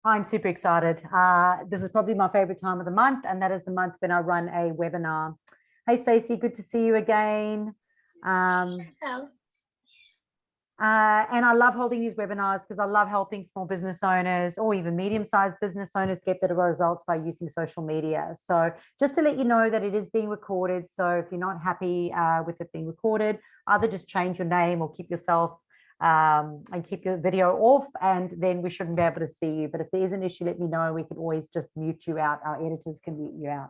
I'm super excited. This is probably my favorite time of the month, and that is the month when I run a webinar. Hey, Stacey, good to see you again. Chantal. And I love holding these webinars because I love helping small business owners or even medium-sized business owners get better results by using social media. So just to let you know that it is being recorded. So if you're not happy with it being recorded, either just change your name or keep yourself and keep your video off, and then we shouldn't be able to see you. But if there is an issue, let me know. We can always just mute you out. Our editors can mute you out.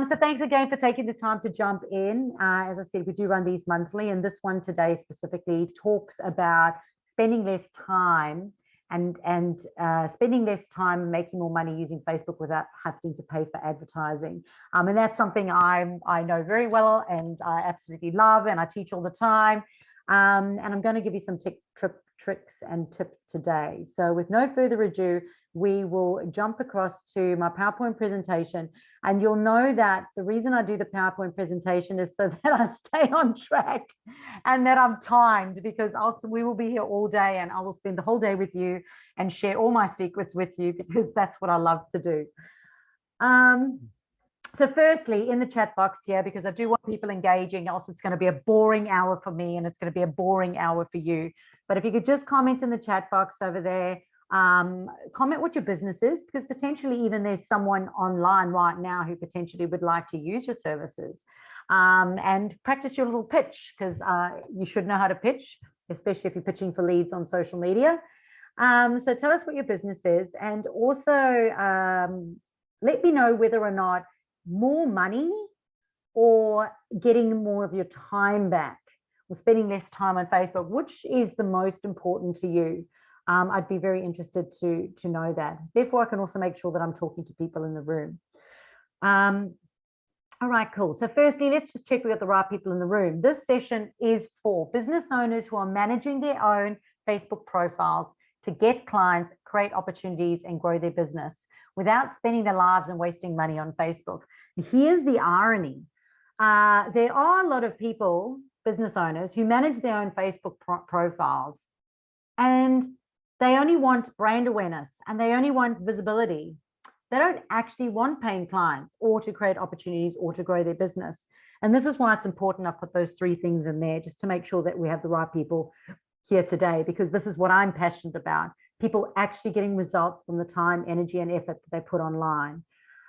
So thanks again for taking the time to jump in. As I said, we do run these monthly, and this one today specifically talks about spending less time and spending less time making more money using Facebook without having to pay for advertising. And that's something I know very well and I absolutely love, and I teach all the time. And I'm going to give you some tricks and tips today. So with no further ado, we will jump across to my PowerPoint presentation, and you'll know that the reason I do the PowerPoint presentation is so that I stay on track and that I'm timed, because also we will be here all day and I will spend the whole day with you and share all my secrets with you, because that's what I love to do. So firstly, in the chat box here, because I do want people engaging, else it's going to be a boring hour for me and it's going to be a boring hour for you. But if you could just comment in the chat box over there, comment what your business is, because potentially even there's someone online right now who potentially would like to use your services, and practice your little pitch, because you should know how to pitch, especially if you're pitching for leads on social media. So tell us what your business is, and also let me know whether or not more money or getting more of your time back or spending less time on Facebook, which is the most important to you. I'd be very interested to know that. Therefore, I can also make sure that I'm talking to people in the room. All right, cool. So firstly, let's just check we got the right people in the room. This session is for business owners who are managing their own Facebook profiles to get clients, create opportunities, and grow their business without spending their lives and wasting money on Facebook. Here's the irony. There are a lot of people, business owners, who manage their own Facebook profiles, and they only want brand awareness and they only want visibility. They don't actually want paying clients or to create opportunities or to grow their business. And this is why it's important I put those three things in there, just to make sure that we have the right people here today, because this is what I'm passionate about. People actually getting results from the time, energy, and effort that they put online.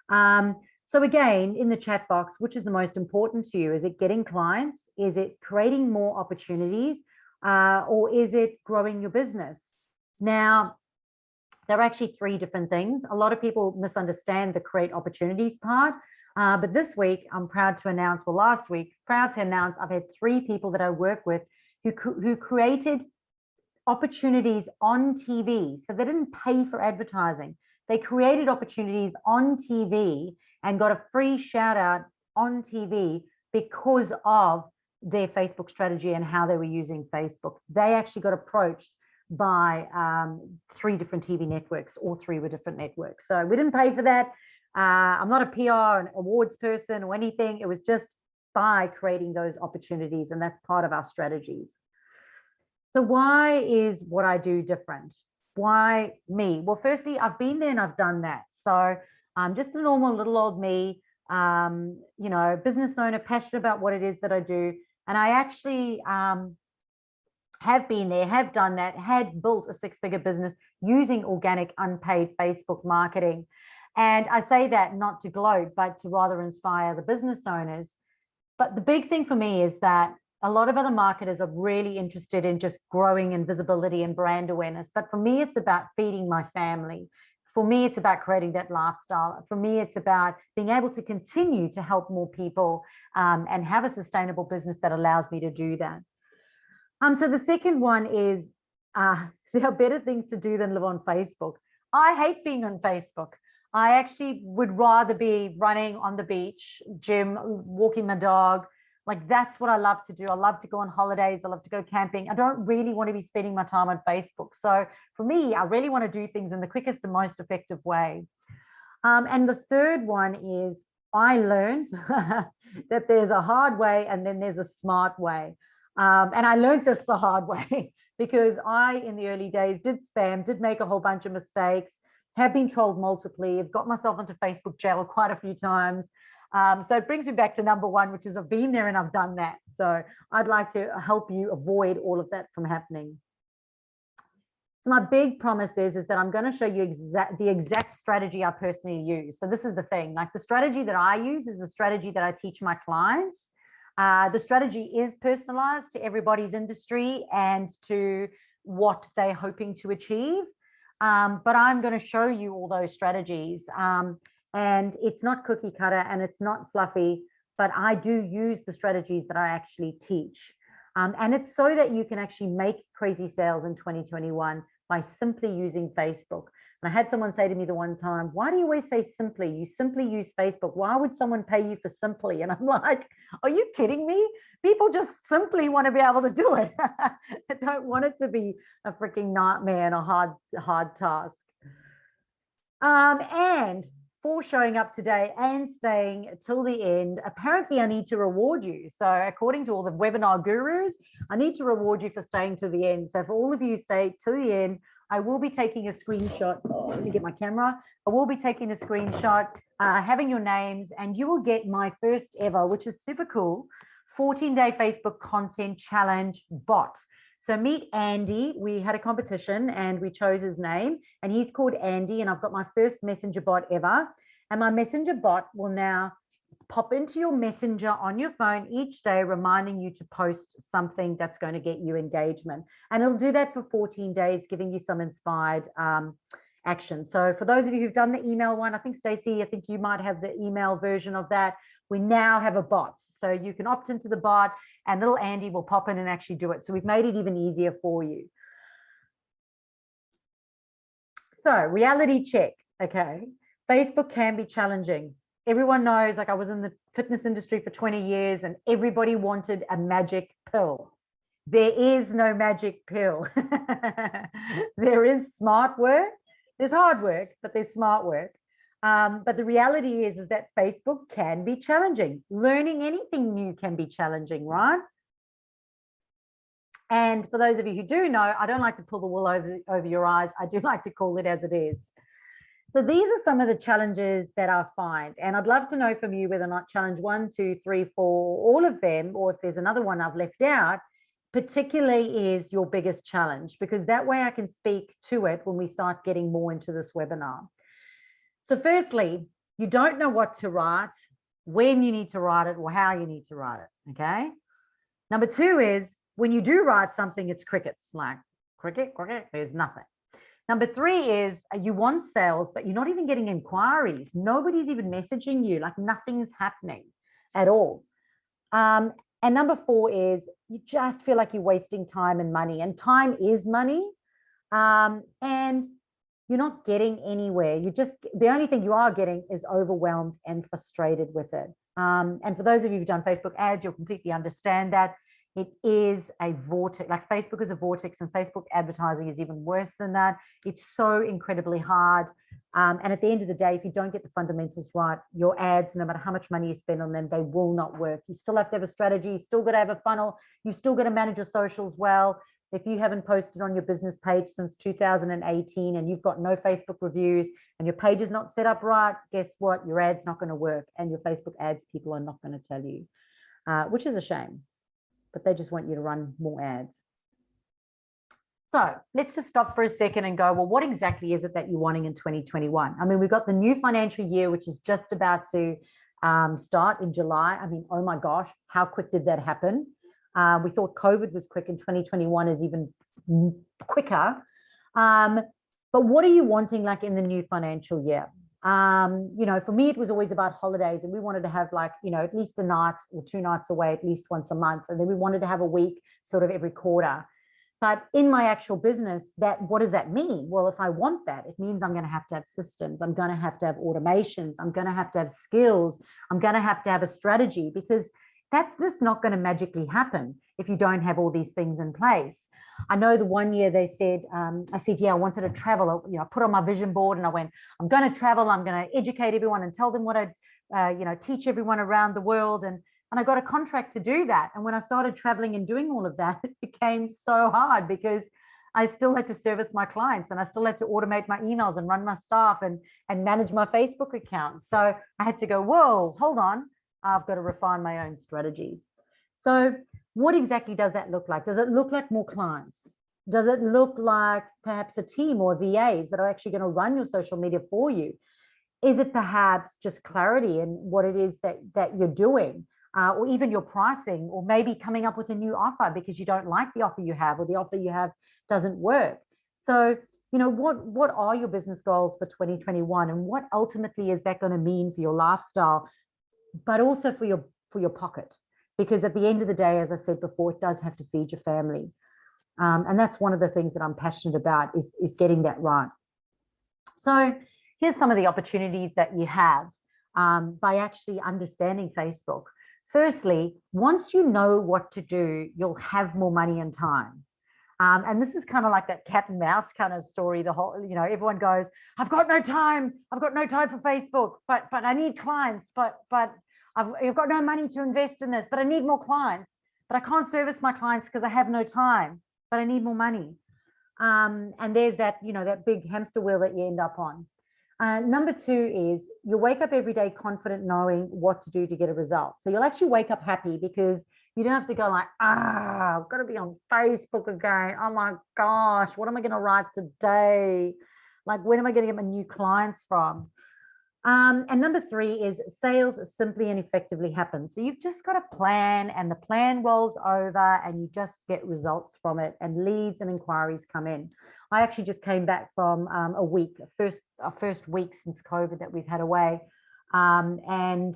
So again, in the chat box, which is the most important to you? Is it getting clients? Is it creating more opportunities? Or is it growing your business? Now, there are actually three different things. A lot of people misunderstand the create opportunities part. But this week, I'm proud to announce, well, last week, proud to announce I've had 3 people that I work with who created opportunities on TV. So they didn't pay for advertising. They created opportunities on TV and got a free shout out on TV because of their Facebook strategy and how they were using Facebook. They actually got approached by 3 different TV networks. All 3 were different networks. So we didn't pay for that. I'm not a PR and awards person or anything. It was just by creating those opportunities, and that's part of our strategies. So why is what I do different? Why me? Well, firstly, I've been there and I've done that. So I'm just a normal little old me, you know, business owner, passionate about what it is that I do. And I actually have been there, have done that, had built a 6-figure business using organic, unpaid Facebook marketing. And I say that not to gloat, but to rather inspire the business owners. But the big thing for me is that a lot of other marketers are really interested in just growing in visibility and brand awareness. But for me, it's about feeding my family. For me, it's about creating that lifestyle. For me, it's about being able to continue to help more people and have a sustainable business that allows me to do that. So the second one is there are better things to do than live on Facebook. I hate being on Facebook. I actually would rather be running on the beach, gym, walking my dog. Like, that's what I love to do. I love to go on holidays. I love to go camping. I don't really want to be spending my time on Facebook. So for me, I really want to do things in the quickest and most effective way. And the third one is I learned that there's a hard way and then there's a smart way. And I learned this the hard way because I, in the early days, did spam, did make a whole bunch of mistakes, have been trolled multiply, have got myself into Facebook jail quite a few times. So it brings me back to number one, which is I've been there and I've done that. So I'd like to help you avoid all of that from happening. So my big promise is that I'm going to show you the exact strategy I personally use. So this is the thing, like the strategy that I use is the strategy that I teach my clients. The strategy is personalized to everybody's industry and to what they're hoping to achieve. But I'm going to show you all those strategies. And it's not cookie cutter and it's not fluffy, but I do use the strategies that I actually teach. And it's so that you can actually make crazy sales in 2021 by simply using Facebook. And I had someone say to me the one time, why do you always say simply? You simply use Facebook. Why would someone pay you for simply? And I'm like, are you kidding me? People just simply want to be able to do it. I don't want it to be a freaking nightmare and a hard task. And for showing up today and staying till the end, apparently I need to reward you. So according to all the webinar gurus, I need to reward you for staying to the end. So for all of you stay to the end, I will be taking a screenshot. Oh, let me get my camera. I will be taking a screenshot, having your names, and you will get my first ever, which is super cool, 14-day Facebook content challenge bot. So meet Andy. We had a competition and we chose his name and he's called Andy, and I've got my first messenger bot ever. And my messenger bot will now pop into your messenger on your phone each day, reminding you to post something that's going to get you engagement. And it'll do that for 14 days, giving you some inspired action. So for those of you who've done the email one, I think Stacey, I think you might have the email version of that. We now have a bot. So you can opt into the bot and little Andy will pop in and actually do it. So we've made it even easier for you. So reality check, okay. Facebook can be challenging. Everyone knows, like I was in the fitness industry for 20 years and everybody wanted a magic pill. There is no magic pill. There is smart work, there's hard work, but there's smart work. But the reality is that Facebook can be challenging. Learning anything new can be challenging, right? And for those of you who do know, I don't like to pull the wool over your eyes. I do like to call it as it is. So these are some of the challenges that I find. And I'd love to know from you whether or not challenge 1, 2, 3, 4, all of them, or if there's another one I've left out, particularly is your biggest challenge, because that way I can speak to it when we start getting more into this webinar. So firstly, you don't know what to write, when you need to write it, or how you need to write it, okay? Number 2 is when you do write something, it's crickets, like cricket, there's nothing. Number 3 is you want sales, but you're not even getting inquiries. Nobody's even messaging you, like nothing's happening at all. And number 4 is you just feel like you're wasting time and money, and time is money. And you're not getting anywhere. The only thing you are getting is overwhelmed and frustrated with it. And for those of you who've done Facebook ads, you'll completely understand that. It is a vortex, like Facebook is a vortex, and Facebook advertising is even worse than that. It's so incredibly hard. And at the end of the day, if you don't get the fundamentals right, your ads, no matter how much money you spend on them, they will not work. You still have to have a strategy. You still got to have a funnel. You still got to manage your socials well. If you haven't posted on your business page since 2018 and you've got no Facebook reviews and your page is not set up right, guess what? Your ad's not going to work, and your Facebook ads people are not going to tell you, which is a shame. But they just want you to run more ads. So let's just stop for a second and go, well, what exactly is it that you're wanting in 2021? I mean, we've got the new financial year, which is just about to start in July. I mean, oh my gosh, how quick did that happen? We thought COVID was quick, and 2021 is even quicker. But what are you wanting like in the new financial year? You know, for me, it was always about holidays, and we wanted to have like, you know, at least a night or 2 nights away, at least once a month. And then we wanted to have a week sort of every quarter. But in my actual business, what does that mean? Well, if I want that, it means I'm going to have systems. I'm going to have automations. I'm going to have skills. I'm going to have a strategy, because that's just not going to magically happen if you don't have all these things in place. I know the one year they said, I said, yeah, I wanted to travel. You know, I put on my vision board and I went, I'm going to travel. I'm going to educate everyone and tell them what I, you know, teach everyone around the world. And And I got a contract to do that. And when I started traveling and doing all of that, it became so hard because I still had to service my clients and I still had to automate my emails and run my staff and manage my Facebook account. So I had to go, whoa, hold on. I've got to refine my own strategy. So what exactly does that look like? Does it look like more clients? Does it look like perhaps a team or VAs that are actually going to run your social media for you? Is it perhaps just clarity in what it is that you're doing, or even your pricing, or maybe coming up with a new offer because you don't like the offer you have, or the offer you have doesn't work? So, you know, what are your business goals for 2021, and what ultimately is that going to mean for your lifestyle, but also for your pocket? Because at the end of the day, as I said before, it does have to feed your family. And that's one of the things that I'm passionate about is getting that right. So here's some of the opportunities that you have by actually understanding Facebook. Firstly, once you know what to do, you'll have more money and time. And this is kind of like that cat and mouse kind of story. The whole, you know, everyone goes, I've got no time for Facebook, but I need clients, but I've got no money to invest in this, but I need more clients, but I can't service my clients because I have no time, but I need more money. And there's that, you know, that big hamster wheel that you end up on. Number two is you wake up every day confident, knowing what to do to get a result. So you'll actually wake up happy because you don't have to go like, I've got to be on Facebook again. Oh my gosh, what am I going to write today? Like, when am I going to get my new clients from? And number three is sales simply and effectively happen. So you've just got a plan, and the plan rolls over and you just get results from it, and leads and inquiries come in. I actually just came back from our first week since COVID that we've had away. And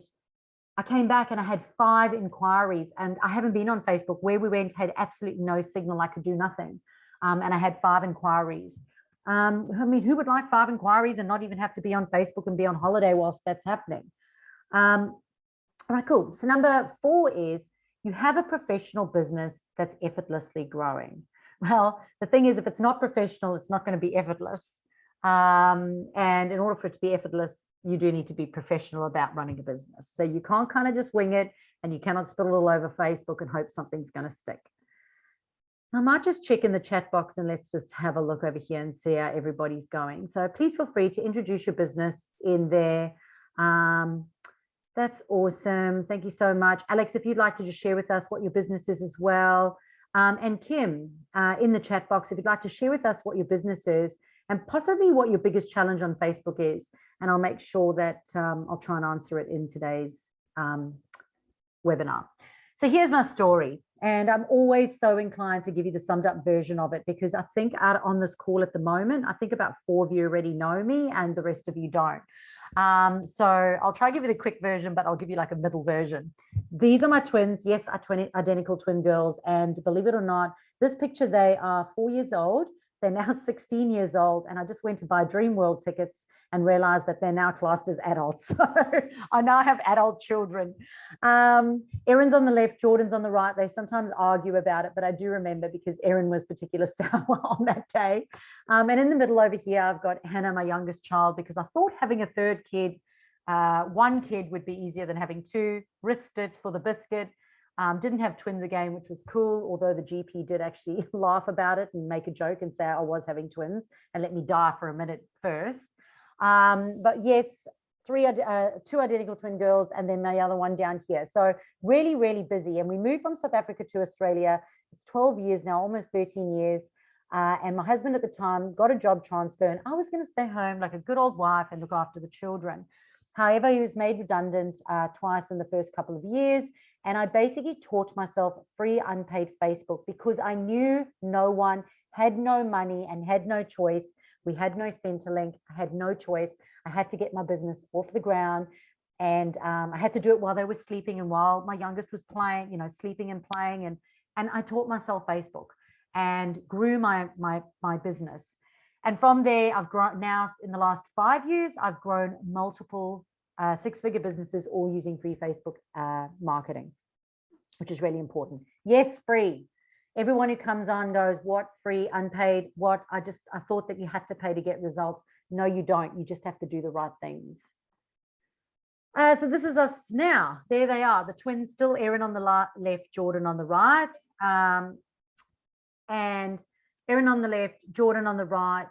I came back and I had 5 inquiries, and I haven't been on Facebook. Where we went had absolutely no signal. I could do nothing. And I had 5 inquiries. I mean, who would like 5 inquiries and not even have to be on Facebook and be on holiday whilst that's happening? All right, cool. So number 4 is you have a professional business that's effortlessly growing. Well, the thing is, if it's not professional, it's not going to be effortless. And in order for it to be effortless, you do need to be professional about running a business. So you can't kind of just wing it, and you cannot spill it all over Facebook and hope something's going to stick. I might just check in the chat box and let's just have a look over here and see how everybody's going. So please feel free to introduce your business in there. That's awesome. Thank you so much. Alex, if you'd like to just share with us what your business is as well. And Kim, in the chat box, if you'd like to share with us what your business is and possibly what your biggest challenge on Facebook is. And I'll make sure that I'll try and answer it in today's webinar. So here's my story. And I'm always so inclined to give you the summed up version of it, because I think out on this call at the moment, I think about 4 of you already know me and the rest of you don't. So I'll try to give you the quick version, but I'll give you like a middle version. These are my twins. Yes, identical twin girls. And believe it or not, this picture, they are 4 years old. They're now 16 years old. And I just went to buy Dream World tickets and realized that they're now classed as adults. So I now have adult children. Erin's on the left, Jordan's on the right. They sometimes argue about it, but I do remember because Erin was particularly sour on that day. And in the middle over here, I've got Hannah, my youngest child, because I thought having a third kid, 1 kid would be easier than having 2. Risked it for the biscuit. Didn't have twins again, which was cool, although the GP did actually laugh about it and make a joke and say I was having twins and let me die for a minute first. But yes, 2 identical twin girls, and then my other one down here. So really, really busy. And we moved from South Africa to Australia. It's 12 years now, almost 13 years. And my husband at the time got a job transfer, and I was going to stay home like a good old wife and look after the children. However, he was made redundant twice in the first couple of years. And I basically taught myself free unpaid Facebook because I knew no one, had no money and had no choice. We had no Centrelink. I had no choice. I had to get my business off the ground, and I had to do it while they were sleeping and while my youngest was playing, you know, sleeping and playing. And I taught myself Facebook and grew my business. And from there, I've grown now in the last 5 years, I've grown multiple 6-figure businesses, all using free Facebook marketing, which is really important. Yes, free. Everyone who comes on goes, what, free, unpaid, what? I thought that you had to pay to get results. No, you don't. You just have to do the right things. So this is us now. There they are, the twins still, Erin on the left, Jordan on the right. And Erin on the left, Jordan on the right.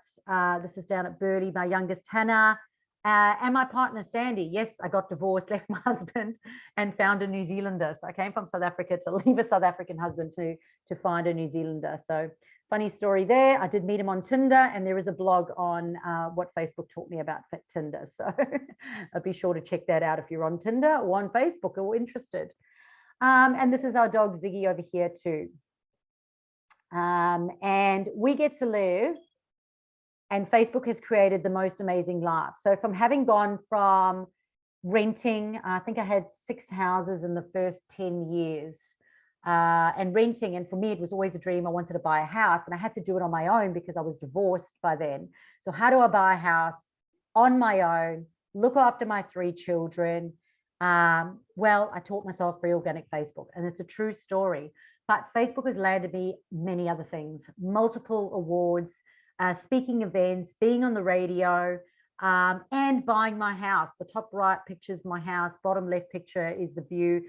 This is down at Burleigh, my youngest Hannah. And my partner Sandy. Yes, I got divorced, left my husband and found a New Zealander. So I came from South Africa to leave a South African husband to find a New Zealander. So funny story there. I did meet him on Tinder, and there is a blog on what Facebook taught me about Tinder. So I'll be sure to check that out if you're on Tinder or on Facebook or interested. And this is our dog Ziggy over here too. And we get to live, and Facebook has created the most amazing life. So from having gone from renting, I think I had 6 houses in the first 10 years, and renting. And for me, it was always a dream. I wanted to buy a house, and I had to do it on my own because I was divorced by then. So how do I buy a house on my own, look after my 3 children? Well, I taught myself free organic Facebook, and it's a true story. But Facebook has landed me many other things, multiple awards, speaking events, being on the radio, and buying my house. The top right picture is my house. Bottom left picture is the view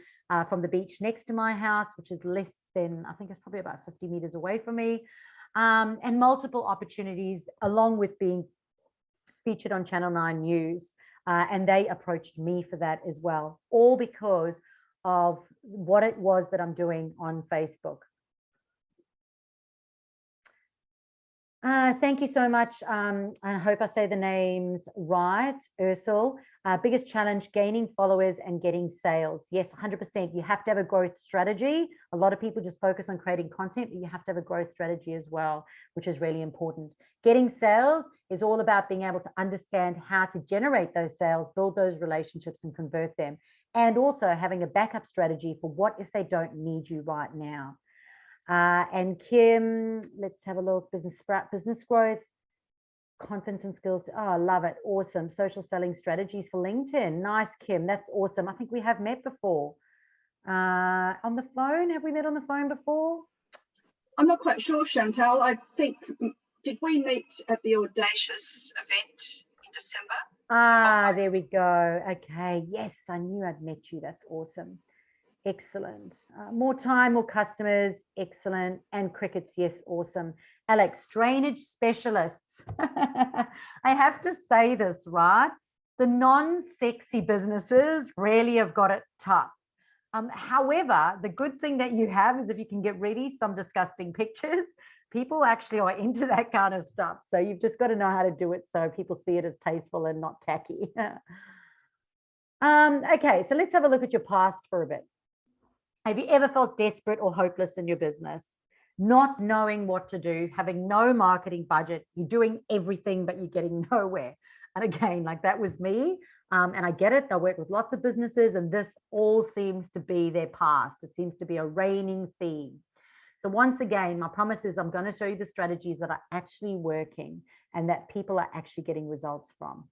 from the beach next to my house, which is less than, I think it's probably about 50 meters away from me. And multiple opportunities, along with being featured on Channel 9 News. And they approached me for that as well, all because of what it was that I'm doing on Facebook. Thank you so much. I hope I say the names right. Ursel, biggest challenge, gaining followers and getting sales. Yes, 100%. You have to have a growth strategy. A lot of people just focus on creating content, but you have to have a growth strategy as well, which is really important. Getting sales is all about being able to understand how to generate those sales, build those relationships and convert them. And also having a backup strategy for what if they don't need you right now. And Kim, let's have a look. Business growth, confidence and skills. Oh, I love it. Awesome. Social selling strategies for LinkedIn. Nice, Kim. That's awesome. I think we have met before. On the phone. Have we met on the phone before? I'm not quite sure, Chantal. I think, did we meet at the Audacious event in December? There we go. Okay. Yes, I knew I'd met you. That's awesome. Excellent. More time, more customers. Excellent. And crickets. Yes, awesome. Alex, drainage specialists. I have to say this, right? The non-sexy businesses really have got it tough. However, the good thing that you have is if you can get ready some disgusting pictures, people actually are into that kind of stuff. So you've just got to know how to do it so people see it as tasteful and not tacky. Okay, so let's have a look at your past for a bit. Have you ever felt desperate or hopeless in your business? Not knowing what to do, having no marketing budget, you're doing everything, but you're getting nowhere. And again, like that was me. And I get it. I work with lots of businesses, and this all seems to be their past. It seems to be a reigning theme. So once again, my promise is I'm going to show you the strategies that are actually working and that people are actually getting results from.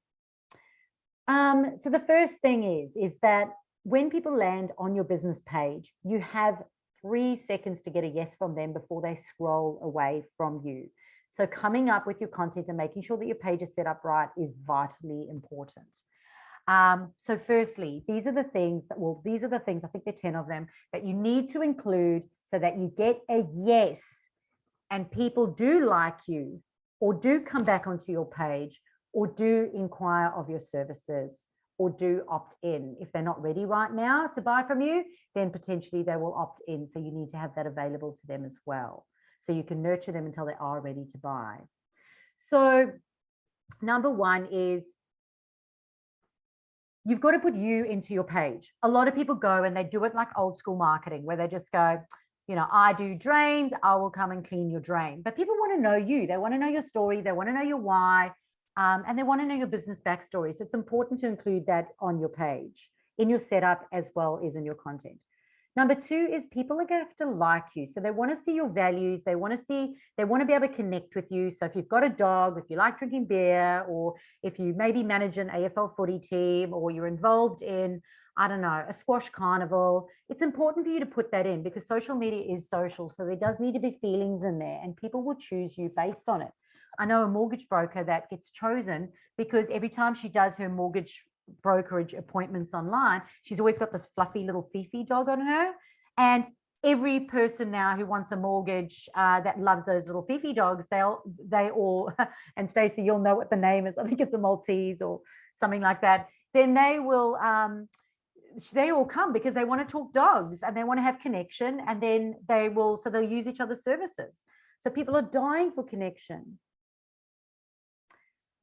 So the first thing is that when people land on your business page, you have 3 seconds to get a yes from them before they scroll away from you. So coming up with your content and making sure that your page is set up right is vitally important. So firstly, these are the things, I think there are 10 of them, that you need to include so that you get a yes and people do like you or do come back onto your page or do inquire of your services or do opt in. If they're not ready right now to buy from you, then potentially they will opt in. So you need to have that available to them as well. So you can nurture them until they are ready to buy. So number 1 is you've got to put you into your page. A lot of people go and they do it like old school marketing where they just go, you know, I do drains, I will come and clean your drain. But people want to know you. They want to know your story. They want to know your why. And they want to know your business backstory. So it's important to include that on your page, in your setup, as well as in your content. Number 2 is people are going to have to like you. So they want to see your values. They want to be able to connect with you. So if you've got a dog, if you like drinking beer, or if you maybe manage an AFL footy team, or you're involved in, I don't know, a squash carnival, it's important for you to put that in because social media is social. So there does need to be feelings in there and people will choose you based on it. I know a mortgage broker that gets chosen because every time she does her mortgage brokerage appointments online, she's always got this fluffy little Fifi dog on her. And every person now who wants a mortgage that loves those little Fifi dogs, they all, and Stacey, you'll know what the name is. I think it's a Maltese or something like that. Then they all come because they want to talk dogs and they want to have connection, and then they'll use each other's services. So people are dying for connection.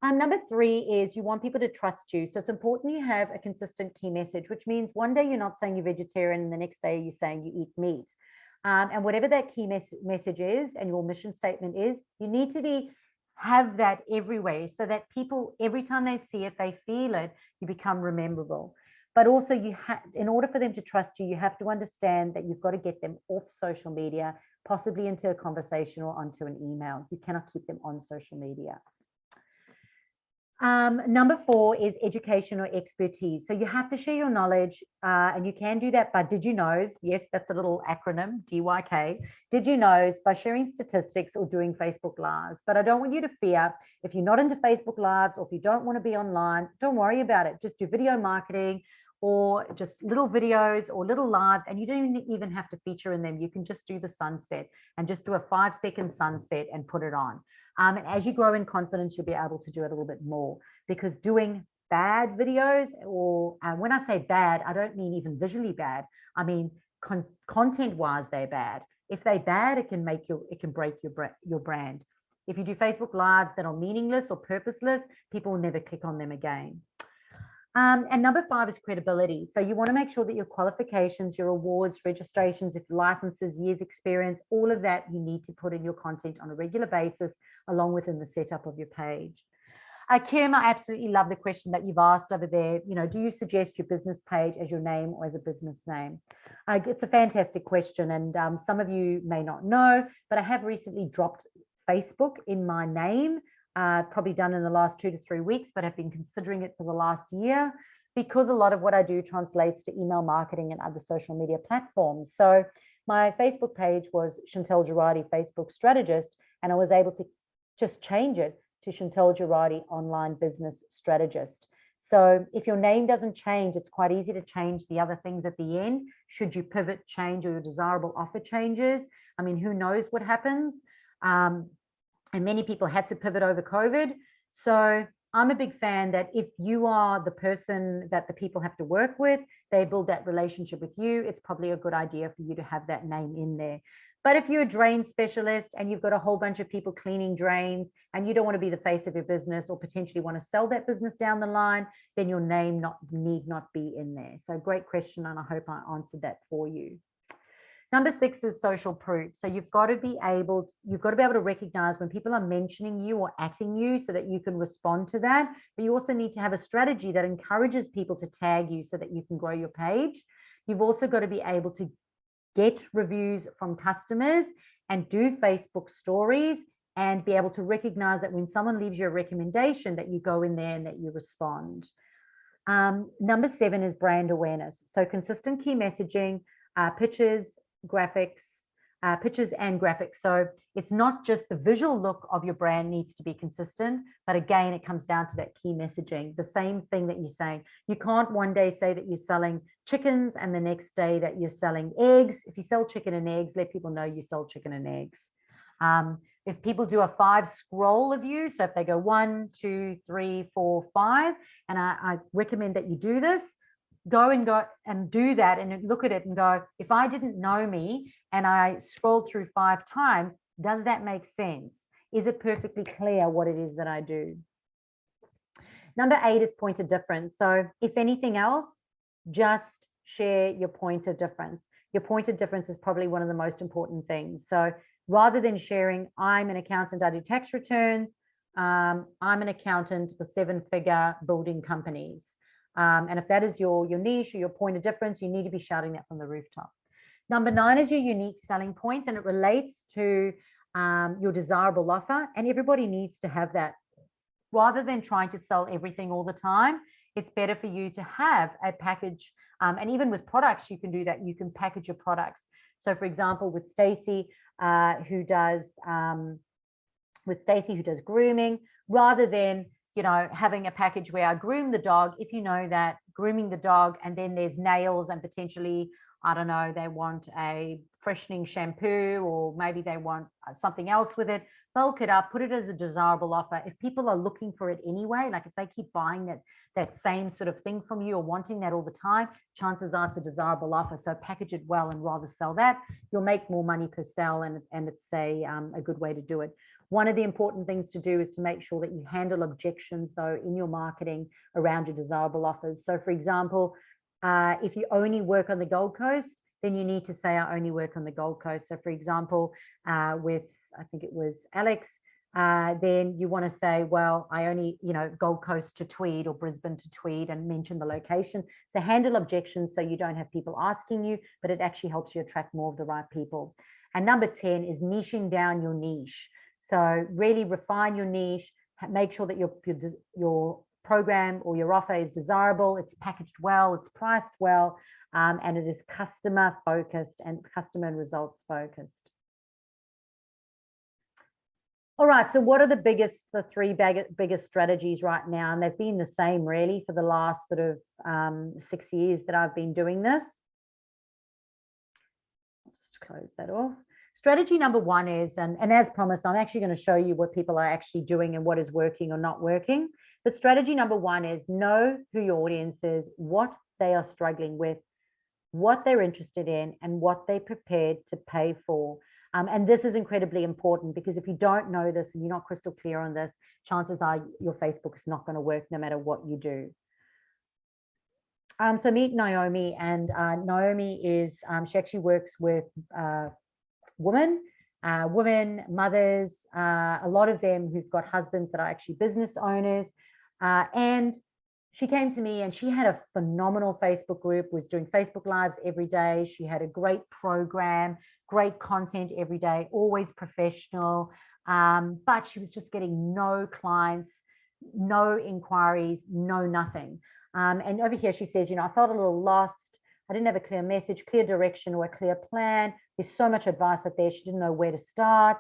Number 3 is you want people to trust you. So it's important you have a consistent key message, which means one day you're not saying you're vegetarian and the next day you're saying you eat meat. And whatever that key message is and your mission statement is, you need to have that everywhere so that people, every time they see it, they feel it, you become rememberable. But also in order for them to trust you, you have to understand that you've got to get them off social media, possibly into a conversation or onto an email. You cannot keep them on social media. Number 4 is education or expertise. So you have to share your knowledge, and you can do that by did you knows. Yes, that's a little acronym, DYK. Did you knows, by sharing statistics or doing Facebook Lives. But I don't want you to fear if you're not into Facebook Lives or if you don't want to be online, don't worry about it. Just do video marketing or just little videos or little lives, and you don't even have to feature in them. You can just do the sunset and just do a 5-second sunset and put it on. And as you grow in confidence, you'll be able to do it a little bit more, because doing bad videos, or when I say bad, I don't mean even visually bad. I mean, content wise, they're bad. If they're bad, it can break your brand. If you do Facebook Lives that are meaningless or purposeless, people will never click on them again. And number 5 is credibility. So you want to make sure that your qualifications, your awards, registrations, if licenses, years experience, all of that you need to put in your content on a regular basis, along with in the setup of your page. Kim, I absolutely love the question that you've asked over there. You know, do you suggest your business page as your name or as a business name? It's a fantastic question, and some of you may not know, but I have recently dropped Facebook in my name. Probably done in the last 2 to 3 weeks, but I've been considering it for the last year, because a lot of what I do translates to email marketing and other social media platforms. So my Facebook page was Chantal Gerardy, Facebook strategist, and I was able to just change it to Chantal Gerardy, online business strategist. So if your name doesn't change, it's quite easy to change the other things at the end. Should you pivot, change, or your desirable offer changes, I mean, who knows what happens? And many people had to pivot over COVID. So I'm a big fan that if you are the person that the people have to work with, they build that relationship with you, it's probably a good idea for you to have that name in there. But if you're a drain specialist and you've got a whole bunch of people cleaning drains and you don't want to be the face of your business, or potentially want to sell that business down the line, then your name need not be in there. So great question, and I hope I answered that for you. Number 6 is social proof. So you've got to be able to recognize when people are mentioning you or atting you, so that you can respond to that. But you also need to have a strategy that encourages people to tag you so that you can grow your page. You've also got to be able to get reviews from customers and do Facebook stories, and be able to recognize that when someone leaves you a recommendation, that you go in there and that you respond. Number 7 is brand awareness. So consistent key messaging, pictures and graphics. So it's not just the visual look of your brand needs to be consistent, but again, it comes down to that key messaging, the same thing that you're saying. You can't one day say that you're selling chickens and the next day that you're selling eggs. If you sell chicken and eggs, let people know you sell chicken and eggs. If people do a 5 scroll of you, so if they go 1, 2, 3, 4, 5, and I recommend that you do this, go and do that and look at it and go, if I didn't know me and I scrolled through 5 times, does that make sense? Is it perfectly clear what it is that I do? Number 8 is point of difference. So if anything else, just share your point of difference. Your point of difference is probably one of the most important things. So rather than sharing, I'm an accountant, I do tax returns, I'm an accountant for 7-figure building companies. And if that is your niche or your point of difference, you need to be shouting that from the rooftop. Number 9 is your unique selling point, and it relates to your desirable offer, and everybody needs to have that. Rather than trying to sell everything all the time, it's better for you to have a package, and even with products, you can do that. You can package your products. So for example, with Stacey, who does grooming, rather than you know, having a package where I groom the dog, if you know that grooming the dog and then there's nails and potentially, I don't know, they want a freshening shampoo or maybe they want something else with it, bulk it up, put it as a desirable offer. If people are looking for it anyway, like if they keep buying that same sort of thing from you or wanting that all the time, chances are it's a desirable offer. So package it well and rather sell that. You'll make more money per sell, and it's a good way to do it. One of the important things to do is to make sure that you handle objections, though, in your marketing around your desirable offers. So, for example, if you only work on the Gold Coast, then you need to say, I only work on the Gold Coast. So, for example, with, I think it was Alex, then you want to say, well, I only, you know, Gold Coast to Tweed or Brisbane to Tweed, and mention the location. So handle objections so you don't have people asking you, but it actually helps you attract more of the right people. And number 10 is niching down your niche. So really refine your niche, make sure that your program or your offer is desirable, it's packaged well, it's priced well, and it is customer focused and customer and results focused. All right, so what are the three biggest strategies right now? And they've been the same really for the last sort of 6 years that I've been doing this. I'll just close that off. Strategy number 1 is, and as promised, I'm actually going to show you what people are actually doing and what is working or not working. But strategy number 1 is know who your audience is, what they are struggling with, what they're interested in, and what they're prepared to pay for. And this is incredibly important, because if you don't know this and you're not crystal clear on this, chances are your Facebook is not going to work no matter what you do. So meet Naomi, and Naomi is, she actually works with women, mothers, a lot of them who've got husbands that are actually business owners. And she came to me and she had a phenomenal Facebook group, was doing Facebook Lives every day. She had a great program, great content every day, always professional. But she was just getting no clients, no inquiries, no nothing. And over here, she says, you know, I felt a little lost. I didn't have a clear message, clear direction, or a clear plan. There's so much advice out there. She didn't know where to start.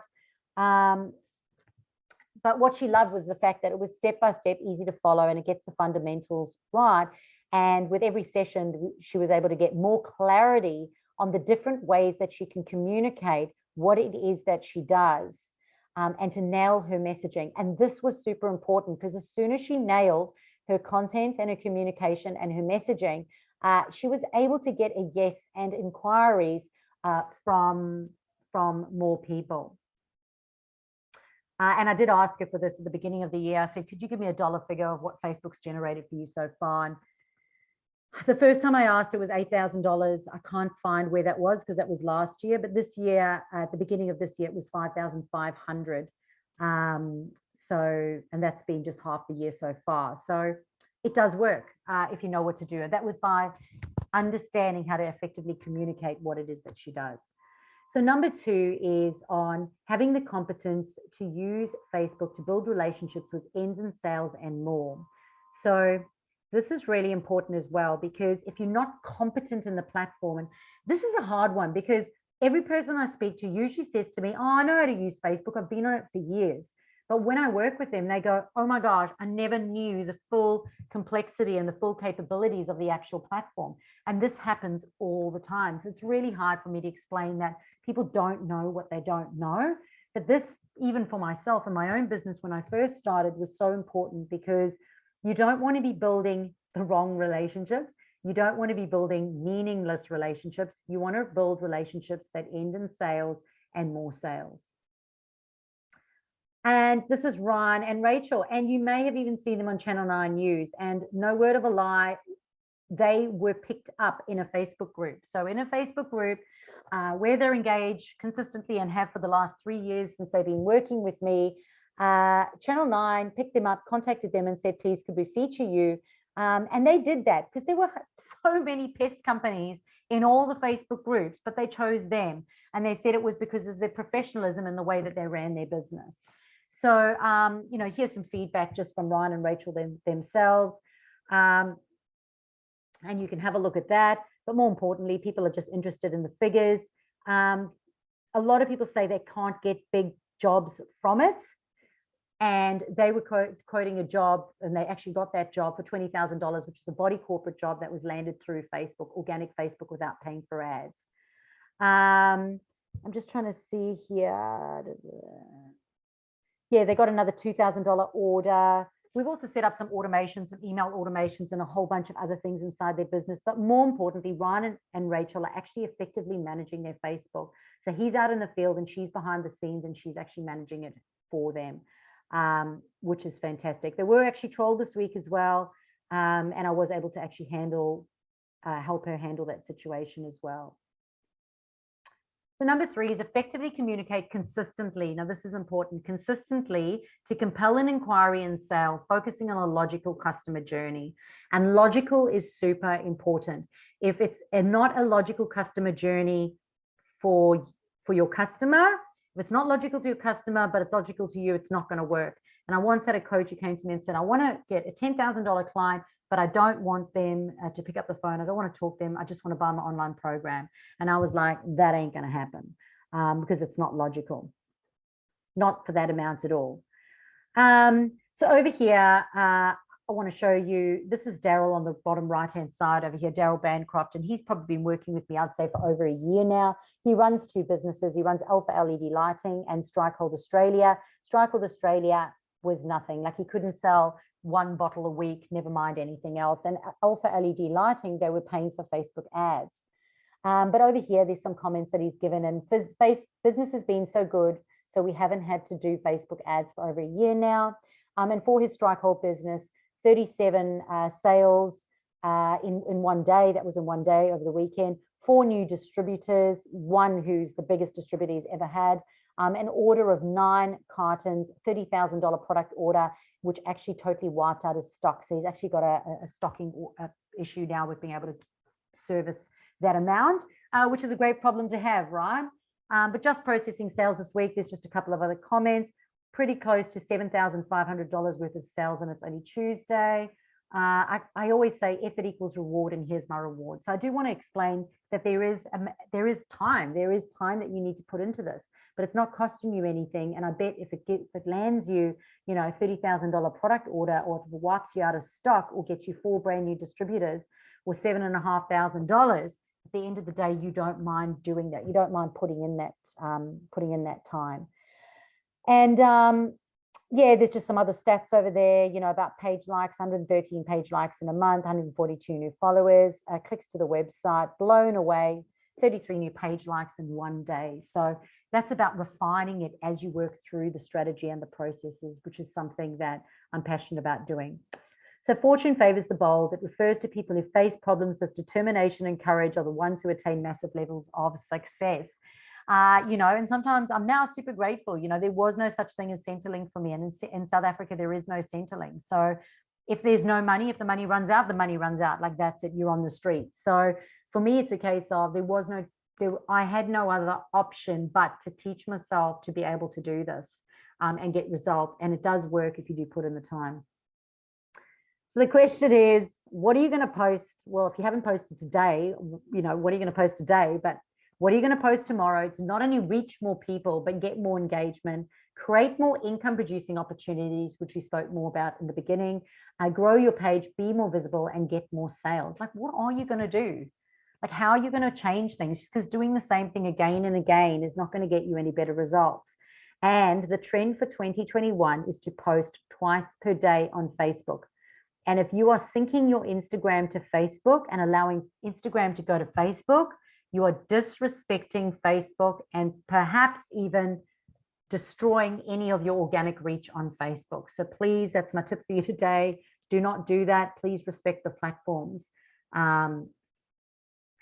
But what she loved was the fact that it was step by step, easy to follow, and it gets the fundamentals right. And with every session, she was able to get more clarity on the different ways that she can communicate what it is that she does, and to nail her messaging. And this was super important, because as soon as she nailed her content and her communication and her messaging, she was able to get a yes and inquiries from more people. And I did ask her for this at the beginning of the year. I said, could you give me a dollar figure of what Facebook's generated for you so far? And the first time I asked, it was $8,000. I can't find where that was, because that was last year. But this year, at the beginning of this year, it was 5,500. So, and that's been just half the year so far. So it does work if you know what to do. And that was by understanding how to effectively communicate what it is that she does. So number 2 is on having the competence to use Facebook to build relationships with ends and sales and more. So this is really important as well, because if you're not competent in the platform, and this is a hard one, because every person I speak to usually says to me, oh, I know how to use Facebook. I've been on it for years. But when I work with them, they go, oh my gosh, I never knew the full complexity and the full capabilities of the actual platform. And this happens all the time. So it's really hard for me to explain that people don't know what they don't know. But this, even for myself and my own business, when I first started, was so important, because you don't want to be building the wrong relationships. You don't want to be building meaningless relationships. You want to build relationships that end in sales and more sales. And this is Ryan and Rachel, and you may have even seen them on Channel 9 News. And no word of a lie, they were picked up in a Facebook group. So in a Facebook group where they're engaged consistently and have for the last 3 years since they've been working with me, Channel 9 picked them up, contacted them and said, please, could we feature you? And they did that because there were so many pest companies in all the Facebook groups, but they chose them. And they said it was because of their professionalism and the way that they ran their business. So, you know, here's some feedback just from Ryan and Rachel themselves. And you can have a look at that. But more importantly, people are just interested in the figures. A lot of people say they can't get big jobs from it. And they were quoting a job, and they actually got that job for $20,000, which is a body corporate job that was landed through Facebook, organic Facebook, without paying for ads. I'm just trying to see here. Yeah, they got another $2,000 order. We've also set up some automations, some email automations, and a whole bunch of other things inside their business. But more importantly, Ryan and Rachel are actually effectively managing their Facebook. So he's out in the field and she's behind the scenes and she's actually managing it for them, which is fantastic. They were actually trolled this week as well. And I was able to actually help her handle that situation as well. So number 3 is effectively communicate consistently. Now, this is important. Consistently to compel an inquiry and sale, focusing on a logical customer journey. And logical is super important. If it's not a logical customer journey for your customer, if it's not logical to your customer, but it's logical to you, it's not going to work. And I once had a coach who came to me and said, I want to get a $10,000 client, but I don't want them to pick up the phone. I don't want to talk to them. I just want to buy my online program. And I was like, that ain't going to happen because it's not logical, not for that amount at all. So over here, I want to show you, this is Daryl on the bottom right-hand side over here, Daryl Bancroft, and he's probably been working with me, I'd say, for over a year now. He runs 2 businesses. He runs Alpha LED Lighting and Strikehold Australia. Strikehold Australia was nothing. Like, he couldn't sell 1 bottle a week, never mind anything else. And Alpha LED Lighting, they were paying for Facebook ads. But over here, there's some comments that he's given, and business has been so good, so we haven't had to do Facebook ads for over a year now. And for his Strikehold business, 37 sales in one day. That was in one day over the weekend. 4 new distributors, 1 who's the biggest distributor he's ever had. An order of 9 cartons, $30,000 product order, which actually totally wiped out his stock. So he's actually got a stocking issue now with being able to service that amount, which is a great problem to have, right? But just processing sales this week, there's just a couple of other comments. Pretty close to $7,500 worth of sales, and it's only Tuesday. I always say effort equals reward, and here's my reward. So I do want to explain that there is time that you need to put into this, but it's not costing you anything. And I bet if it lands you, you know, $30,000 product order, or if it wipes you out of stock, or gets you 4 brand new distributors, or $7,500, at the end of the day, you don't mind doing that. You don't mind putting in that time. And yeah, there's just some other stats over there, you know, about page likes, 113 page likes in a month, 142 new followers, clicks to the website, blown away, 33 new page likes in 1 day. So that's about refining it as you work through the strategy and the processes, which is something that I'm passionate about doing. So fortune favors the bold. It refers to people who face problems with determination and courage are the ones who attain massive levels of success. You know, and sometimes I'm now super grateful. You know, there was no such thing as Centrelink for me. And in South Africa, there is no Centrelink. So if there's no money, if the money runs out, the money runs out. Like, that's it, you're on the street. So for me, it's a case of I had no other option but to teach myself to be able to do this and get results. And it does work if you do put in the time. So the question is, what are you going to post? Well, if you haven't posted today, you know, what are you going to post today? But what are you going to post tomorrow to not only reach more people, but get more engagement, create more income producing opportunities, which we spoke more about in the beginning, grow your page, be more visible, and get more sales? Like, what are you going to do? Like, how are you going to change things? Because doing the same thing again and again is not going to get you any better results. And the trend for 2021 is to post twice per day on Facebook. And if you are syncing your Instagram to Facebook and allowing Instagram to go to Facebook, you are disrespecting Facebook and perhaps even destroying any of your organic reach on Facebook. So please, that's my tip for you today. Do not do that. Please respect the platforms and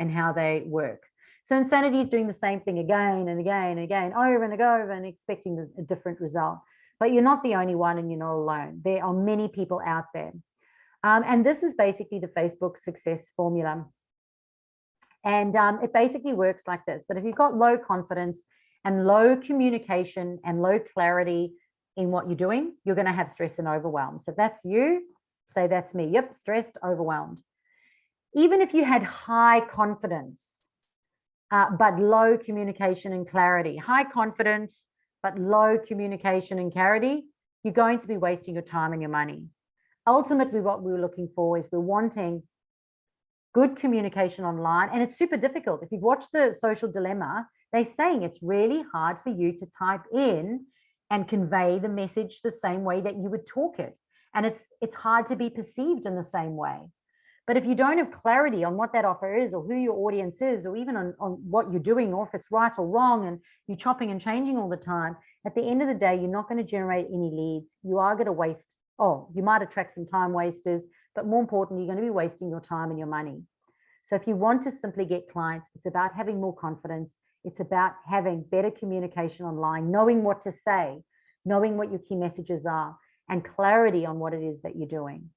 how they work. So Insanity is doing the same thing again and again and again, over and over, and expecting a different result. But you're not the only one, and you're not alone. There are many people out there. And this is basically the Facebook success formula. And it basically works like this, that if you've got low confidence and low communication and low clarity in what you're doing, you're going to have stress and overwhelm. So if that's you, say that's me. Yep, stressed, overwhelmed. Even if you had high confidence, but low communication and clarity, high confidence, but low communication and clarity, you're going to be wasting your time and your money. Ultimately, what we were looking for is we're wanting good communication online, and it's super difficult. If you've watched The Social Dilemma, they're saying it's really hard for you to type in and convey the message the same way that you would talk it. And it's hard to be perceived in the same way. But if you don't have clarity on what that offer is, or who your audience is, or even on what you're doing, or if it's right or wrong, and you're chopping and changing all the time, at the end of the day, you're not going to generate any leads. You are going to waste, you might attract some time wasters, but more importantly, you're going to be wasting your time and your money. So if you want to simply get clients, it's about having more confidence. It's about having better communication online, knowing what to say, knowing what your key messages are, and clarity on what it is that you're doing.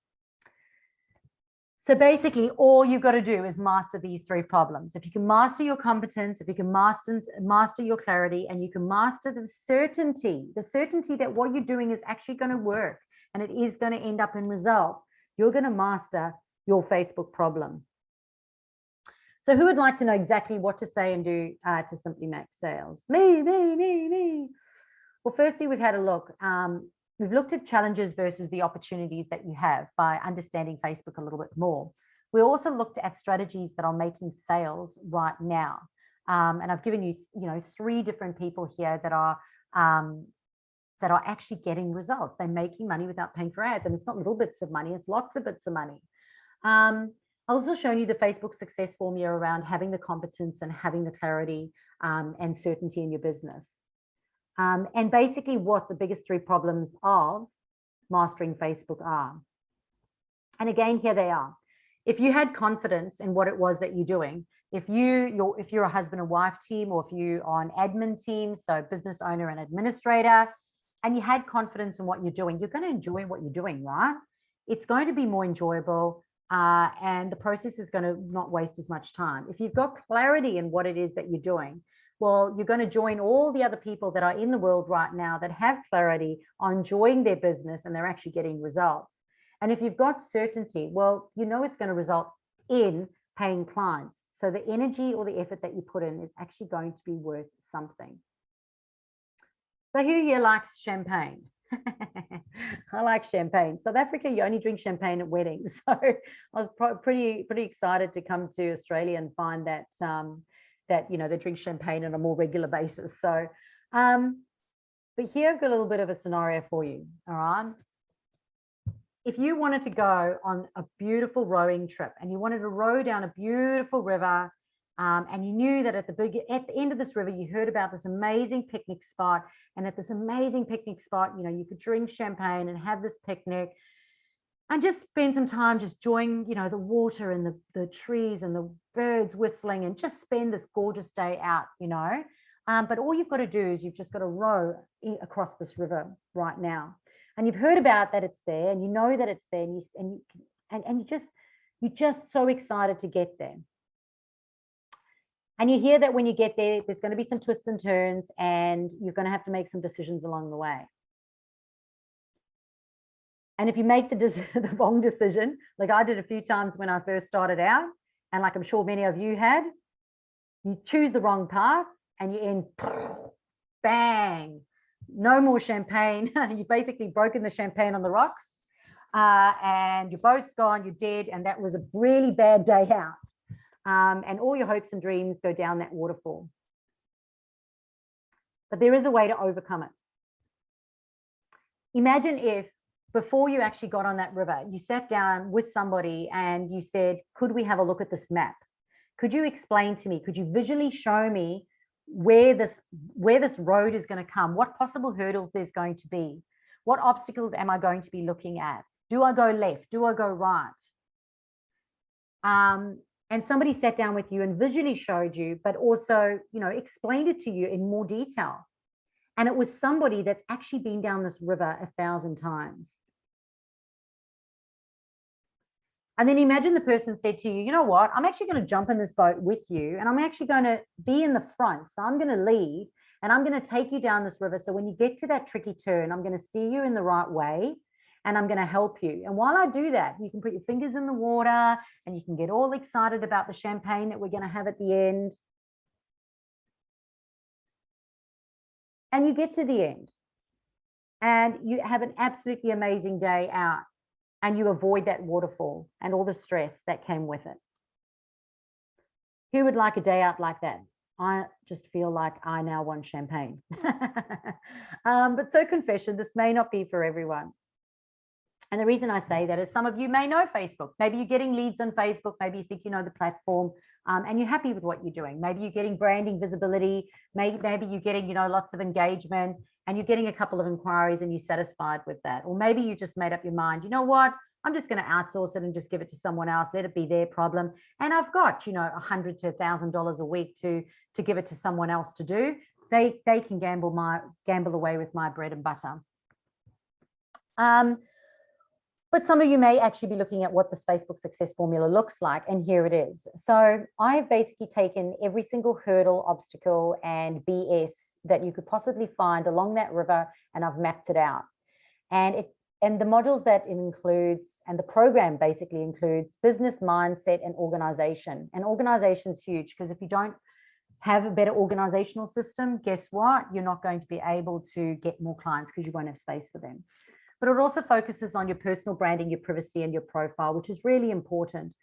So basically, all you've got to do is master these 3 problems. If you can master your competence, if you can master your clarity, and you can master the certainty that what you're doing is actually going to work and it is going to end up in results, you're going to master your Facebook problem. So who would like to know exactly what to say and do to simply max sales? Me. Well, firstly, we've had a look. We've looked at challenges versus the opportunities that you have by understanding Facebook a little bit more. We also looked at strategies that are making sales right now. And I've given you, 3 different people here that are actually getting results. They're making money without paying for ads. And it's not little bits of money, it's lots of bits of money. I've also shown you the Facebook success formula around having the competence and having the clarity and certainty in your business. And basically what the biggest 3 problems of mastering Facebook are. And again, here they are. If you had confidence in what it was that you're doing, if you're a husband and wife team, or if you are an admin team, so business owner and administrator, and you had confidence in what you're doing, you're going to enjoy what you're doing, right? It's going to be more enjoyable, and the process is going to not waste as much time. If you've got clarity in what it is that you're doing, well, you're going to join all the other people that are in the world right now that have clarity on enjoying their business and they're actually getting results. And if you've got certainty, well, it's going to result in paying clients. So the energy or the effort that you put in is actually going to be worth something. So who here likes champagne? I like champagne. South Africa, you only drink champagne at weddings. So I was pretty excited to come to Australia and find that they drink champagne on a more regular basis. So, but here I've got a little bit of a scenario for you. All right. If you wanted to go on a beautiful rowing trip and you wanted to row down a beautiful river, and you knew that at the end of this river, you heard about this amazing picnic spot, and at this amazing picnic spot, you could drink champagne and have this picnic and just spend some time just enjoying, the water and the trees and the birds whistling, and just spend this gorgeous day out, But all you've got to do is you've just got to row across this river right now. And you've heard about that it's there, and you know that it's there, and you're just so excited to get there. And you hear that when you get there, there's going to be some twists and turns, and you're going to have to make some decisions along the way. And if you make the wrong decision, like I did a few times when I first started out, and like I'm sure many of you had, you choose the wrong path and you end, bang, no more champagne. You've basically broken the champagne on the rocks, and your boat's gone, you're dead, and that was a really bad day out. And all your hopes and dreams go down that waterfall. But there is a way to overcome it. Imagine if before you actually got on that river, you sat down with somebody and you said, could we have a look at this map? Could you explain to me, could you visually show me where this road is going to come? What possible hurdles there's going to be? What obstacles am I going to be looking at? Do I go left? Do I go right? And somebody sat down with you and visually showed you, but also, explained it to you in more detail. And it was somebody that's actually been down this river 1,000 times. And then imagine the person said to you, you know what, I'm actually going to jump in this boat with you, and I'm actually going to be in the front. So I'm going to lead, and I'm going to take you down this river. So when you get to that tricky turn, I'm going to steer you in the right way, and I'm going to help you. And while I do that, you can put your fingers in the water, and you can get all excited about the champagne that we're going to have at the end. And you get to the end. and you have an absolutely amazing day out, and you avoid that waterfall and all the stress that came with it. Who would like a day out like that? I just feel like I now want champagne. But so confession, this may not be for everyone. And the reason I say that is some of you may know Facebook. Maybe you're getting leads on Facebook. Maybe you think you know the platform, and you're happy with what you're doing. Maybe you're getting branding visibility. Maybe you're getting, lots of engagement, and you're getting a couple of inquiries and you're satisfied with that. Or maybe you just made up your mind, you know what? I'm just going to outsource it and just give it to someone else. Let it be their problem. And I've got, $100 to $1,000 a week to give it to someone else to do. They can gamble away with my bread and butter. But some of you may actually be looking at what this Facebook success formula looks like, and here it is. So I've basically taken every single hurdle, obstacle, and BS that you could possibly find along that river, and I've mapped it out. And the modules that it includes, and the program basically includes business mindset and organization. And organization is huge, because if you don't have a better organizational system, guess what? You're not going to be able to get more clients because you won't have space for them. But it also focuses on your personal branding, your privacy, and your profile, which is really important.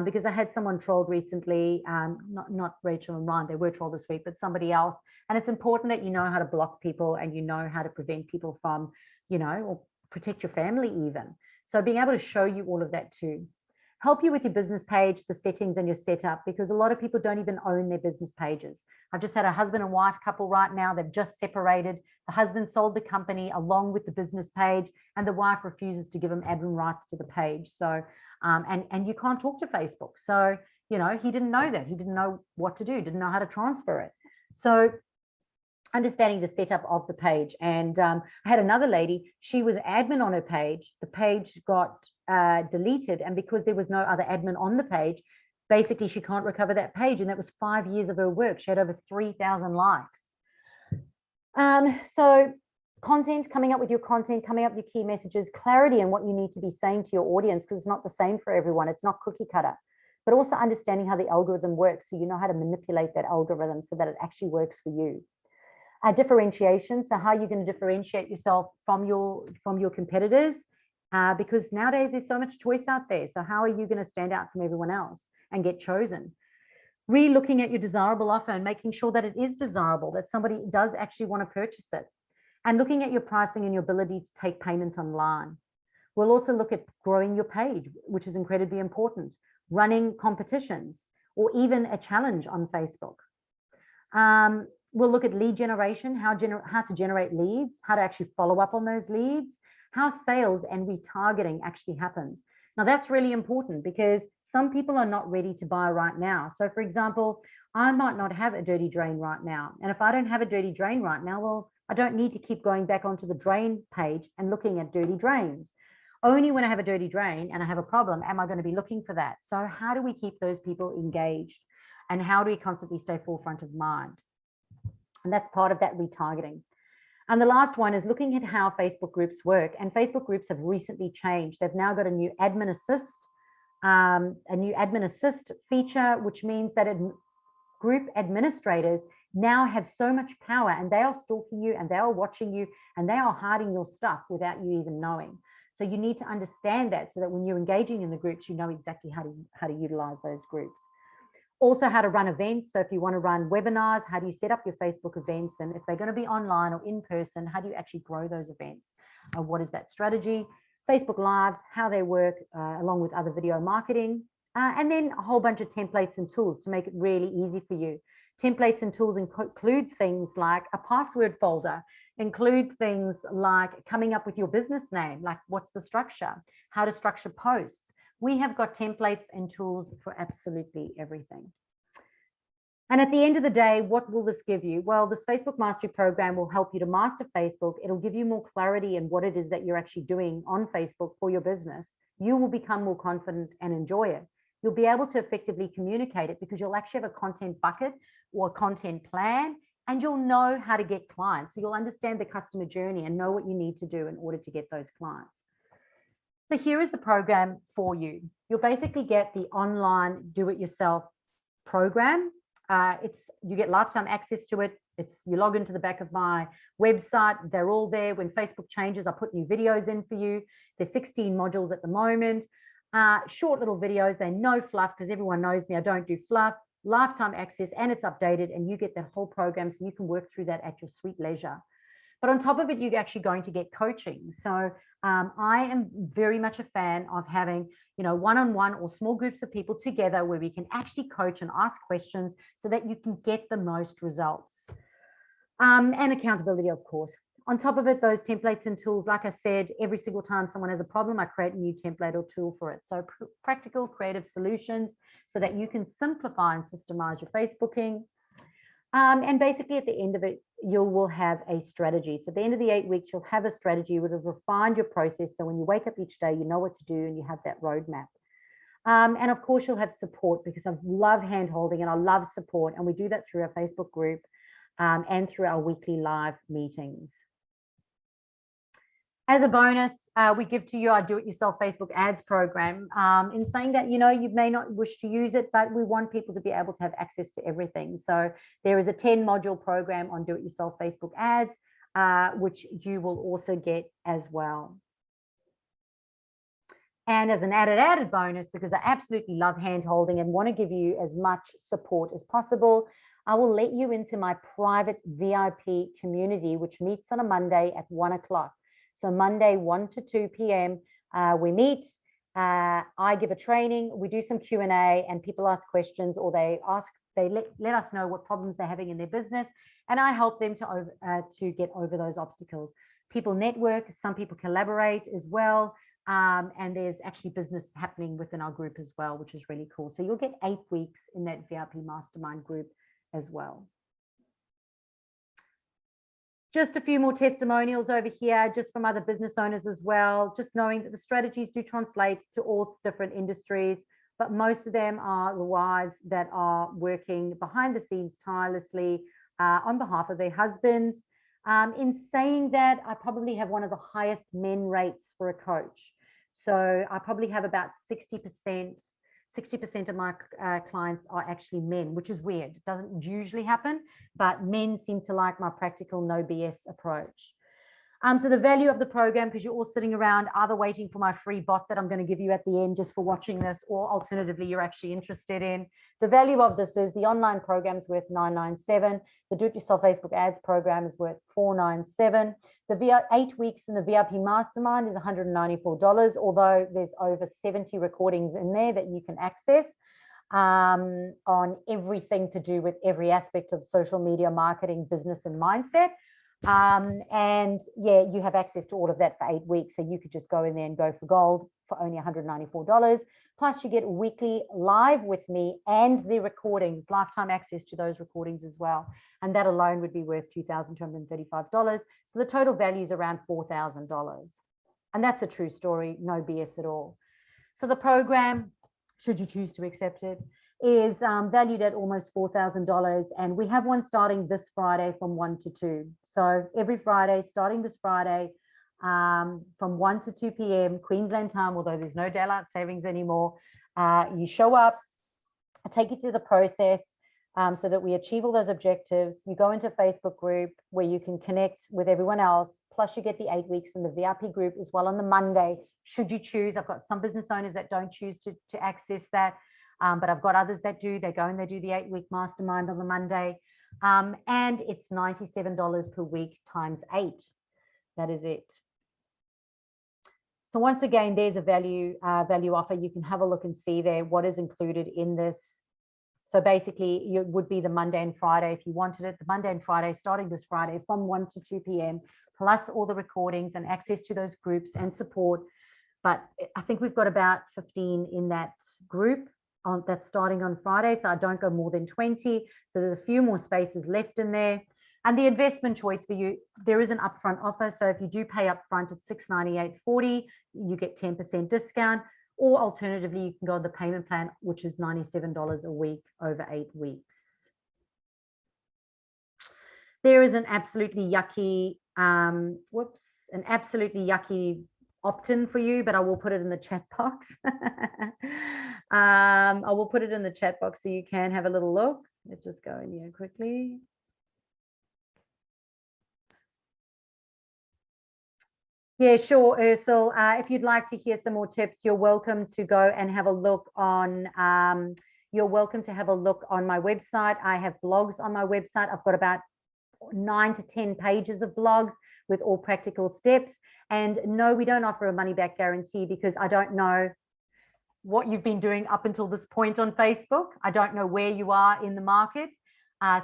Because I had someone trolled recently, not Rachel and Ryan, they were trolled this week, but somebody else. And it's important that you know how to block people, and you know how to prevent people from, or protect your family even. So being able to show you all of that too. Help you with your business page, the settings, and your setup, because a lot of people don't even own their business pages. I've just had a husband and wife couple right now. They've just separated. The husband sold the company along with the business page, and the wife refuses to give him admin rights to the page. So, and you can't talk to Facebook. So, he didn't know that. He didn't know what to do, didn't know how to transfer it. So understanding the setup of the page. And I had another lady, she was admin on her page. The page got deleted, and because there was no other admin on the page, basically she can't recover that page, and that was 5 years of her work. She had over 3,000 likes. So content, coming up with your content, coming up with your key messages, clarity in what you need to be saying to your audience, because it's not the same for everyone. It's not cookie cutter, but also understanding how the algorithm works, so you know how to manipulate that algorithm so that it actually works for you. Differentiation, so how you're going to differentiate yourself from your competitors, because nowadays there's so much choice out there. So how are you going to stand out from everyone else and get chosen? Re-looking at your desirable offer and making sure that it is desirable, that somebody does actually want to purchase it, and looking at your pricing and your ability to take payments online. We'll also look at growing your page, which is incredibly important, running competitions, or even a challenge on Facebook. We'll look at lead generation, how to generate leads, how to actually follow up on those leads, how sales and retargeting actually happens. Now that's really important, because some people are not ready to buy right now. So for example, I might not have a dirty drain right now. And if I don't have a dirty drain right now, well, I don't need to keep going back onto the drain page and looking at dirty drains. Only when I have a dirty drain and I have a problem, am I going to be looking for that? So how do we keep those people engaged? And how do we constantly stay forefront of mind? And that's part of that retargeting. And the last one is looking at how Facebook groups work. And Facebook groups have recently changed. They've now got a new admin assist feature, which means that group administrators now have so much power, and they are stalking you, and they are watching you, and they are hiding your stuff without you even knowing. So you need to understand that, so that when you're engaging in the groups, you know exactly how to utilize those groups. Also how to run events. So if you want to run webinars, how do you set up your Facebook events? And if they're going to be online or in person, how do you actually grow those events? What is that strategy? Facebook Lives, how they work along with other video marketing. And then a whole bunch of templates and tools to make it really easy for you. Templates and tools include things like a password folder, include things like coming up with your business name, like what's the structure, how to structure posts. We have got templates and tools for absolutely everything. And at the end of the day, what will this give you? Well, this Facebook Mastery Program will help you to master Facebook. It'll give you more clarity in what it is that you're actually doing on Facebook for your business. You will become more confident and enjoy it. You'll be able to effectively communicate it, because you'll actually have a content bucket or a content plan, and you'll know how to get clients. So you'll understand the customer journey and know what you need to do in order to get those clients. So here is the program for you. You'll basically get the online do-it-yourself program. You get lifetime access to it, you log into the back of my website. They're all there. When Facebook changes, I put new videos in for you. There's 16 modules at the moment. Short little videos. They're no fluff, because everyone knows me. I don't do fluff. Lifetime access, and it's updated, and you get that whole program, so you can work through that at your sweet leisure. But on top of it, you're actually going to get coaching. So I am very much a fan of having, one-on-one or small groups of people together where we can actually coach and ask questions so that you can get the most results. And accountability, of course. On top of it, those templates and tools, like I said, every single time someone has a problem, I create a new template or tool for it. So practical, creative solutions so that you can simplify and systemize your Facebooking. And basically at the end of it, you will have a strategy. So at the end of the 8 weeks, you'll have a strategy. You would have refined your process. So when you wake up each day, you know what to do and you have that roadmap. And of course, you'll have support, because I love hand-holding and I love support. And we do that through our Facebook group and through our weekly live meetings. As a bonus, we give to you our do-it-yourself Facebook ads program, in saying that, you may not wish to use it, but we want people to be able to have access to everything. So there is a 10-module program on do-it-yourself Facebook ads, which you will also get as well. And as an added bonus, because I absolutely love hand-holding and want to give you as much support as possible, I will let you into my private VIP community, which meets on a Monday at 1 o'clock. So Monday, 1 to 2 p.m., we meet. I give a training. We do some Q&A, and people ask questions, or they let us know what problems they're having in their business, and I help them to get over those obstacles. People network. Some people collaborate as well, and there's actually business happening within our group as well, which is really cool. So you'll get 8 weeks in that VIP mastermind group as well. Just a few more testimonials over here, just from other business owners as well, just knowing that the strategies do translate to all different industries, but most of them are the wives that are working behind the scenes tirelessly on behalf of their husbands. In saying that, I probably have one of the highest men rates for a coach. So I probably have about 60% of my clients are actually men, which is weird. It doesn't usually happen, but men seem to like my practical, no BS approach. So the value of the program, because you're all sitting around either waiting for my free bot that I'm going to give you at the end just for watching this, or alternatively, you're actually interested in. The value of this is the online program is worth $997. The do-it-yourself Facebook ads program is worth $497. The 8 weeks in the VIP mastermind is $194, although there's over 70 recordings in there that you can access on everything to do with every aspect of social media marketing, business, and mindset. And yeah, you have access to all of that for 8 weeks. So you could just go in there and go for gold for only $194. Plus you get weekly live with me and the recordings, lifetime access to those recordings as well. And that alone would be worth $2,235. So the total value is around $4,000. And that's a true story, no BS at all. So the program, should you choose to accept it, is valued at almost $4,000, and we have one starting this Friday from 1 to 2. So every Friday, starting this Friday, from 1 to 2 p.m. Queensland time, although there's no daylight savings anymore, you show up, I take you through the process so that we achieve all those objectives. You go into a Facebook group where you can connect with everyone else, plus you get the 8 weeks in the VIP group as well on the Monday, should you choose. I've got some business owners that don't choose to access that. But I've got others that do. They go and they do the 8 week mastermind on the Monday. And it's $97 per week times 8. That is it. So once again, there's a value offer. You can have a look and see there what is included in this. So basically, it would be the Monday and Friday if you wanted it. The Monday and Friday, starting this Friday from 1 to 2 p.m, plus all the recordings and access to those groups and support. But I think we've got about 15 in that group. That's starting on Friday, so I don't go more than 20. So there's a few more spaces left in there. And the investment choice for you, there is an upfront offer. So if you do pay upfront at $698.40, you get 10% discount. Or alternatively, you can go on the payment plan, which is $97 a week over 8 weeks. There is an absolutely yucky, an absolutely yucky opt-in for you, but I will put it in the chat box. I will put it in the chat box so you can have a little look. Let's just go in here quickly. Yeah, sure, Ursel. If you'd like to hear some more tips, you're welcome to go and have a look on. You're welcome to have a look on my website. I have blogs on my website. I've got about 9 to 10 pages of blogs with all practical steps. And no, we don't offer a money back guarantee because I don't know what you've been doing up until this point on Facebook. I don't know where you are in the market.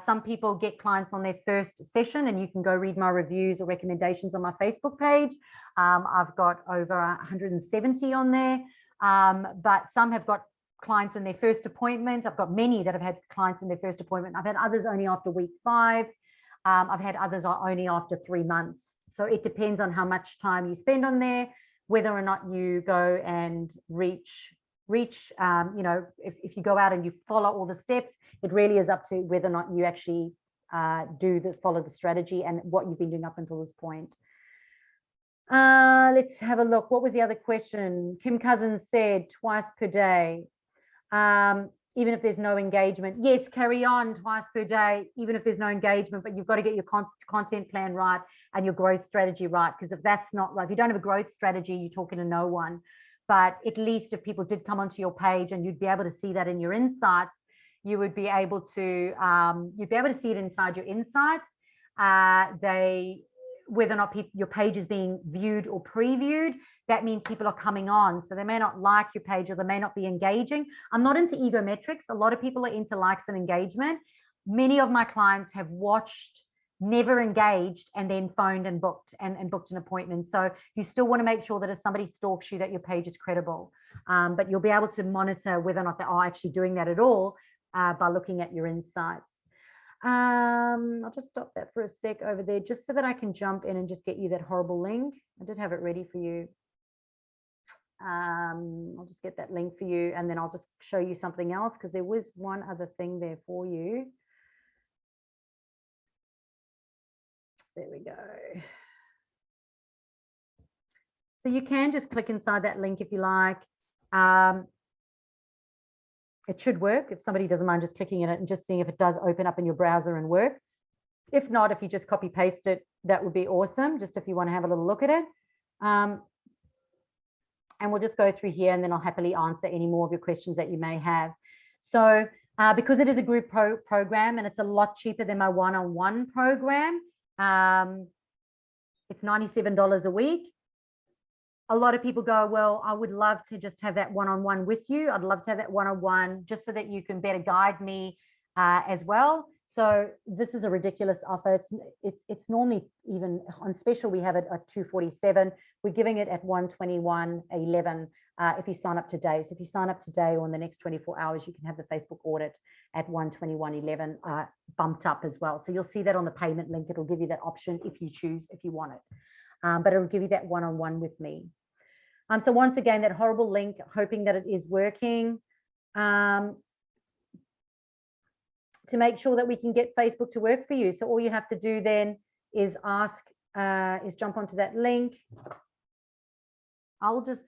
Some people get clients on their first session, and you can go read my reviews or recommendations on my Facebook page. I've got over 170 on there, but some have got clients in their first appointment. I've got many that have had clients in their first appointment. I've had others only after week 5. I've had others only after 3 months. So it depends on how much time you spend on there, whether or not you go and reach, you know, if you go out and you follow all the steps, it really is up to whether or not you actually follow the strategy and what you've been doing up until this point. Let's have a look. What was the other question? Kim Cousins said twice per day. Even if there's no engagement. Yes, carry on twice per day, even if there's no engagement, but you've got to get your content plan right and your growth strategy right. Because if that's not right, if you don't have a growth strategy, you're talking to no one. But at least if people did come onto your page and you'd be able to see that in your insights, you would be able to, you'd be able to see it inside your insights. Whether or not your page is being viewed or previewed, that means people are coming on. So they may not like your page or they may not be engaging. I'm not into ego metrics. A lot of people are into likes and engagement. Many of my clients have watched, never engaged, and then phoned and booked and booked an appointment. So you still want to make sure that if somebody stalks you, that your page is credible. But you'll be able to monitor whether or not they are actually doing that at all by looking at your insights. I'll just stop that for a sec over there, just so that I can jump in and just get you that horrible link. I did have it ready for you. I'll just get that link for you, and then I'll just show you something else, because there was one other thing there for you. There we go. So you can just click inside that link if you like. It should work if somebody doesn't mind just clicking in it and just seeing if it does open up in your browser and work. If not, if you just copy paste it, that would be awesome, just if you want to have a little look at it. And we'll just go through here, and then I'll happily answer any more of your questions that you may have. So because it is a group program and it's a lot cheaper than my one-on-one program, it's $97 a week. A lot of people go, well, I would love to just have that one-on-one with you. I'd love to have that one-on-one just so that you can better guide me as well. So this is a ridiculous offer. It's normally, even on special, we have it at $247. We're giving it at $121.11 if you sign up today. So if you sign up today or in the next 24 hours, you can have the Facebook audit at $121.11 bumped up as well. So you'll see that on the payment link. It'll give you that option if you choose, if you want it. But it'll give you that one-on-one with me. So once again, that horrible link, hoping that it is working. To make sure that we can get Facebook to work for you. So all you have to do then is jump onto that link. I'll just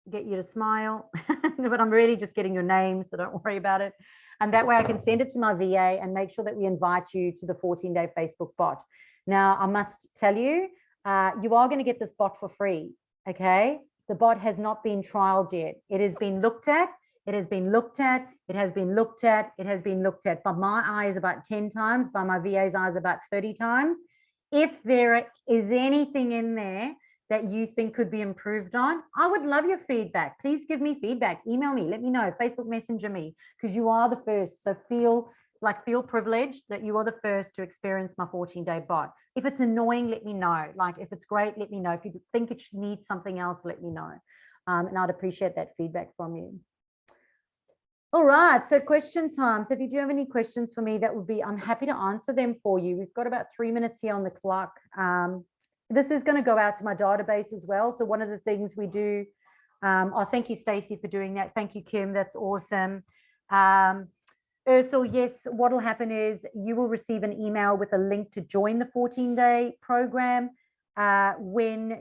get you to smile, but I'm really just getting your name, so don't worry about it. And that way I can send it to my VA and make sure that we invite you to the 14-day Facebook bot. Now, I must tell you, you are going to get this bot for free, okay? The bot has not been trialed yet. It has been looked at. It has been looked at. It has been looked at. It has been looked at by my eyes about 10 times, by my VA's eyes about 30 times. If there is anything in there that you think could be improved on, I would love your feedback. Please give me feedback. Email me. Let me know. Facebook Messenger me, because you are the first. So feel privileged that you are the first to experience my 14-day bot. If it's annoying, let me know. Like, if it's great, let me know. If you think it needs something else, let me know. And I'd appreciate that feedback from you. All right, so question time. So if you do have any questions for me, I'm happy to answer them for you. We've got about 3 minutes here on the clock. This is going to go out to my database as well. So one of the things we do, thank you, Stacey, for doing that. Thank you, Kim. That's awesome. Ursel, yes, what will happen is you will receive an email with a link to join the 14-day program. When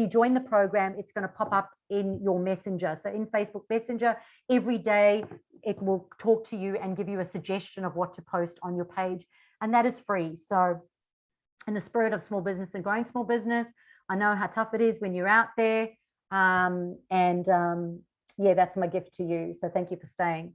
you join the program, it's going to pop up in your messenger. So in Facebook Messenger, every day it will talk to you and give you a suggestion of what to post on your page, and that is free. So in the spirit of small business and growing small business. I know how tough it is when you're out there. Yeah, that's my gift to you. So thank you for staying.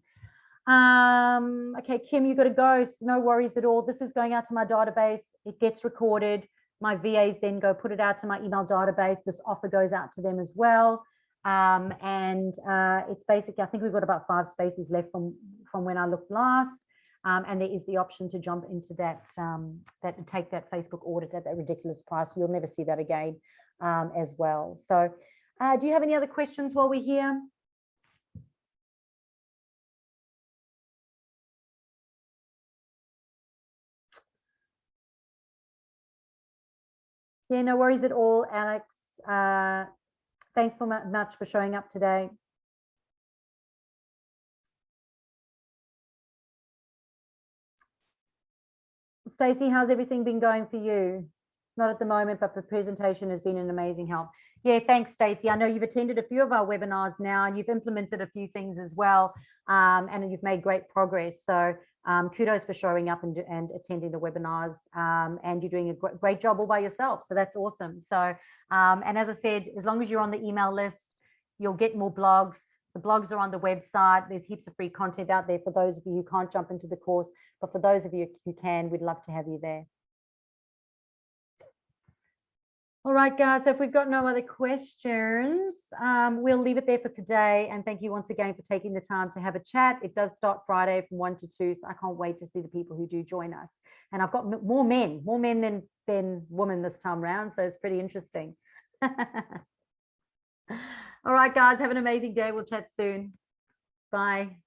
Okay, Kim, you got to go. So no worries at all. This is going out to my database. It gets recorded. My VAs then go put it out to my email database. This offer goes out to them as well. It's basically, I think we've got about 5 spaces left from when I looked last. And there is the option to jump into that, take that Facebook audit at that ridiculous price. You'll never see that again as well. So do you have any other questions while we're here? Yeah, no worries at all, Alex. Thanks so much for showing up today. Stacey, how's everything been going for you? Not at the moment, but the presentation has been an amazing help. Yeah, thanks, Stacey. I know you've attended a few of our webinars now, and you've implemented a few things as well, and you've made great progress. So kudos for showing up and attending the webinars, and you're doing a great job all by yourself. So that's awesome. So, and as I said, as long as you're on the email list, you'll get more blogs. The blogs are on the website. There's heaps of free content out there for those of you who can't jump into the course, but for those of you who can, we'd love to have you there. All right, guys, so if we've got no other questions, we'll leave it there for today. And thank you once again for taking the time to have a chat. It does start Friday from 1 to 2, so I can't wait to see the people who do join us. And I've got more men than women this time around, so it's pretty interesting. All right, guys, have an amazing day. We'll chat soon. Bye.